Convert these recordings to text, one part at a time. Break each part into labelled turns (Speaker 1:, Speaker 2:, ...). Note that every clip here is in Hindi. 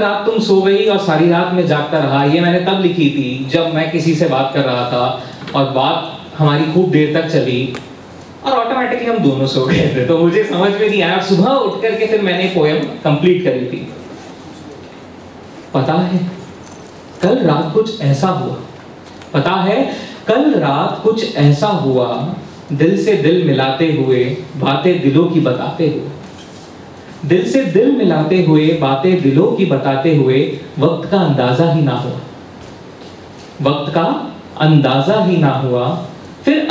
Speaker 1: रात तुम सो गई और सारी रात मैं जागता रहा, ये मैंने तब लिखी थी जब मैं किसी से बात कर रहा था और बात हमारी खूब देर तक चली और ऑटोमेटिकली हम दोनों सो गए थे। तो मुझे समझ में नहीं आया, सुबह उठ करके फिर मैंने पोएम कंप्लीट करी थी। पता है कल रात कुछ ऐसा हुआ, पता है कल रात कुछ ऐसा हुआ, दिल से दिल मिलाते हुए बातें दिलों की बताते हुए, दिल से दिल मिलाते हुए बातें दिलों की बताते हुए, वक्त का अंदाजा ही ना हुआ, वक्त का अंदाजा ही ना हुआ। फिर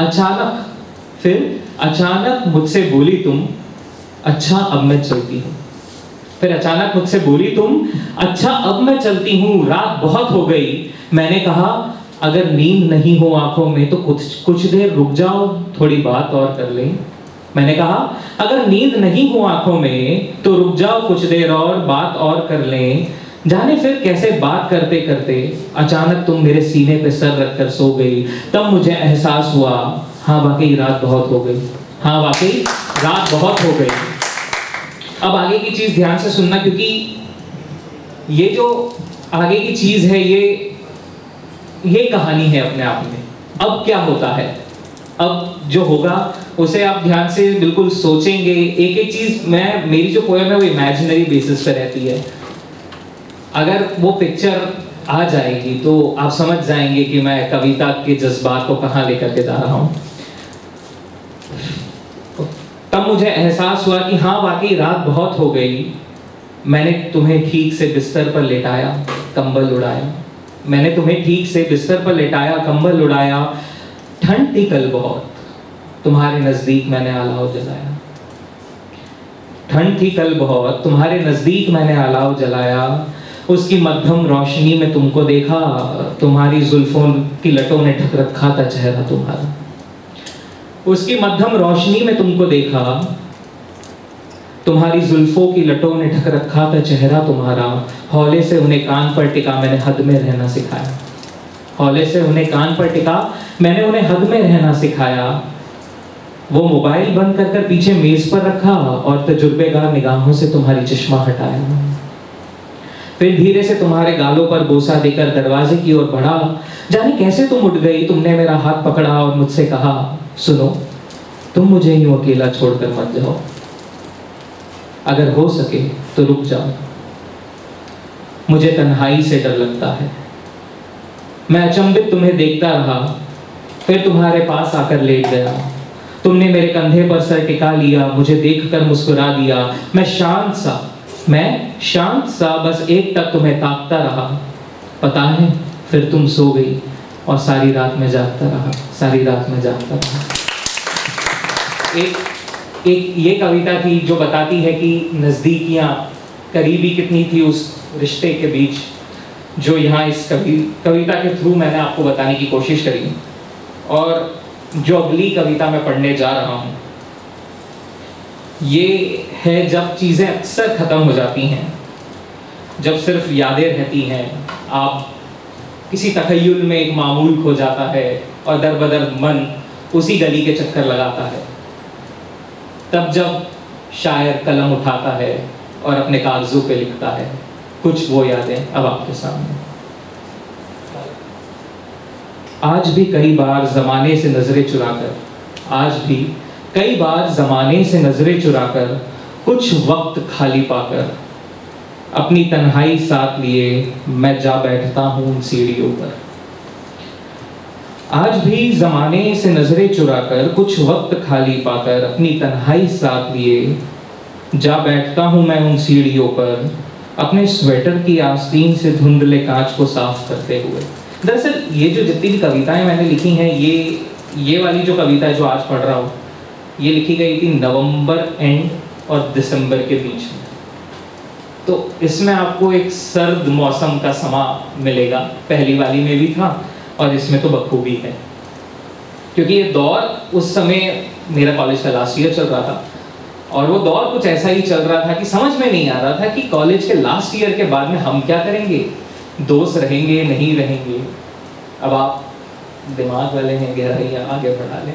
Speaker 1: अचानक मुझसे बोली तुम, अच्छा अब मैं चलती हूँ। फिर अचानक मुझसे बोली तुम, अच्छा अब मैं चलती हूँ, रात बहुत हो गई। मैंने कहा अगर नींद नहीं हो आंखों में तो कुछ देर रुक जाओ, थोड़ी बात और कर लें। मैंने कहा अगर नींद नहीं हो आंखों में तो रुक जाओ, कुछ देर और बात और कर लें। जाने फिर कैसे बात करते करते अचानक तुम मेरे सीने पे सर रखकर सो गई। तब मुझे एहसास हुआ, हाँ वाकई रात बहुत हो गई, हाँ वाकई रात बहुत हो गई। अब आगे की चीज ध्यान से सुनना, क्योंकि ये जो आगे की चीज है ये कहानी है अपने आप में। अब क्या होता है, अब जो होगा उसे आप ध्यान से बिल्कुल सोचेंगे। एक एक चीज मेरी जो पोएम है वो इमेजिनरी बेसिस पे रहती है। अगर वो पिक्चर आ जाएगी तो आप समझ जाएंगे कि मैं कविता के जज्बात को कहाँ लेकर के जा रहा हूँ। तब मुझे एहसास हुआ कि हाँ वाकई रात बहुत हो गई। मैंने तुम्हें ठीक से बिस्तर पर लेटाया, कंबल उड़ाया। मैंने तुम्हें ठीक से बिस्तर पर लेटाया, कंबल उड़ाया। ठंड थी कल बहुत, तुम्हारे नजदीक मैंने अलाव जलाया। ठंड थी कल बहुत, तुम्हारे नजदीक मैंने अलाव जलाया। उसकी मध्यम रोशनी में तुमको देखा, तुम्हारी जुल्फों की लटों ने ढक रखा था चेहरा तुम्हारा। उसकी मध्यम रोशनी में तुमको देखा, तुम्हारी जुल्फों की लटों ने ढक रखा था चेहरा तुम्हारा। हौले से उन्हें कान पर टिका, मैंने हद में रहना सिखाया। हौले से उन्हें कान पर टिका, मैंने उन्हें हद में रहना सिखाया। वो मोबाइल बंद कर कर पीछे मेज पर रखा और तजुर्बेगार निगाहों से तुम्हारी चश्मा हटाया। फिर धीरे से तुम्हारे गालों पर बोसा देकर दरवाजे की ओर बढ़ा। जाने कैसे तुम उठ गई, तुमने मेरा हाथ पकड़ा और मुझसे कहा, सुनो तुम मुझे यूं अकेला छोड़कर मत जाओ, अगर हो सके तो रुक जाओ, मुझे तन्हाई से डर लगता है। मैं अचंभित तुम्हें देखता रहा, फिर तुम्हारे पास आकर लेट गया। तुमने मेरे कंधे पर सर टिका लिया, मुझे देखकर मुस्कुरा दिया। मैं शांत सा बस एक टक तुम्हें ताकता रहा। पता है फिर तुम सो गई और सारी रात में जागता रहा, सारी रात में जागता रहा। एक ये कविता थी जो बताती है कि नज़दीकियाँ, करीबी कितनी थी उस रिश्ते के बीच, जो यहाँ इस कविता के थ्रू मैंने आपको बताने की कोशिश करी। और जो अगली कविता मैं पढ़ने जा रहा हूँ ये है जब चीज़ें अक्सर ख़त्म हो जाती हैं, जब सिर्फ यादें रहती हैं, आप किसी तखय्युल में एक मामूल खो जाता है और दर बदर मन उसी गली के चक्कर लगाता है। तब जब शायर कलम उठाता है और अपने कागजों पे लिखता है कुछ वो यादें अब आपके सामने। आज भी कई बार ज़माने से नज़रें चुराकर, आज भी कई बार ज़माने से नज़रें चुराकर, कुछ वक्त खाली पाकर, अपनी तन्हाई साथ लिए मैं जा बैठता हूँ उन सीढ़ियों पर। आज भी ज़माने से नज़रें चुराकर, कुछ वक्त खाली पाकर, अपनी तन्हाई साथ लिए जा बैठता हूँ मैं उन सीढ़ियों पर, अपने स्वेटर की आस्तीन से धुंधले कांच को साफ करते हुए। दरअसल ये जो जितनी भी कविताएं मैंने लिखी हैं, ये वाली जो कविता है जो आज पढ़ रहा हूँ, ये लिखी गई थी नवंबर एंड और दिसंबर के बीच में। तो इसमें आपको एक सर्द मौसम का समा मिलेगा, पहली वाली में भी था और इसमें तो बखूबी है, क्योंकि ये दौर उस समय मेरा कॉलेज का लास्ट ईयर चल रहा था और वो दौर कुछ ऐसा ही चल रहा था कि समझ में नहीं आ रहा था कि कॉलेज के लास्ट ईयर के बाद में हम क्या करेंगे, दोस्त रहेंगे नहीं रहेंगे। अब आप दिमाग वाले हैं, गहराइयाँ आगे बढ़ा लें,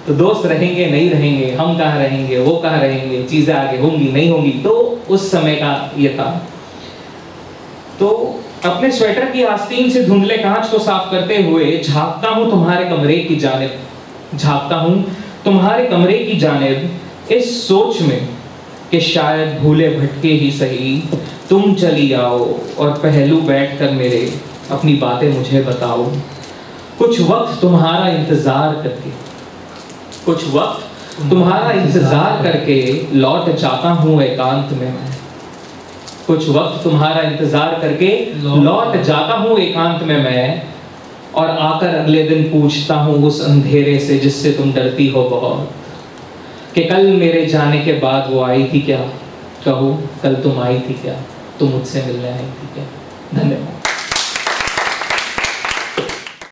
Speaker 1: तो दोस्त रहेंगे नहीं रहेंगे, हम कहाँ रहेंगे, वो कहाँ रहेंगे, चीज़ें आगे होंगी नहीं होंगी। तो उस समय का ये था। तो अपने स्वेटर की आस्तीन से धुंधले कांच को साफ करते हुए झांकता हूं तुम्हारे कमरे की जानिब, झांकता हूं तुम्हारे कमरे की जानिब, इस सोच में कि शायद भूले भटके ही सही तुम चली आओ और पहलू बैठकर मेरे अपनी बातें मुझे बताओ। कुछ वक्त तुम्हारा इंतजार करके, कुछ वक्त तुम्हारा इंतजार करके लौट जाता हूं एकांत में मैं, कुछ वक्त तुम्हारा इंतजार करके लौट जाता हूं एकांत में मैं, और आकर अगले दिन पूछता हूं उस अंधेरे से जिससे तुम डरती हो बहुत, कि कल मेरे जाने के बाद वो आई थी क्या, कहो कल तुम आई थी क्या, तुम मुझसे मिलने आई थी क्या। धन्यवाद।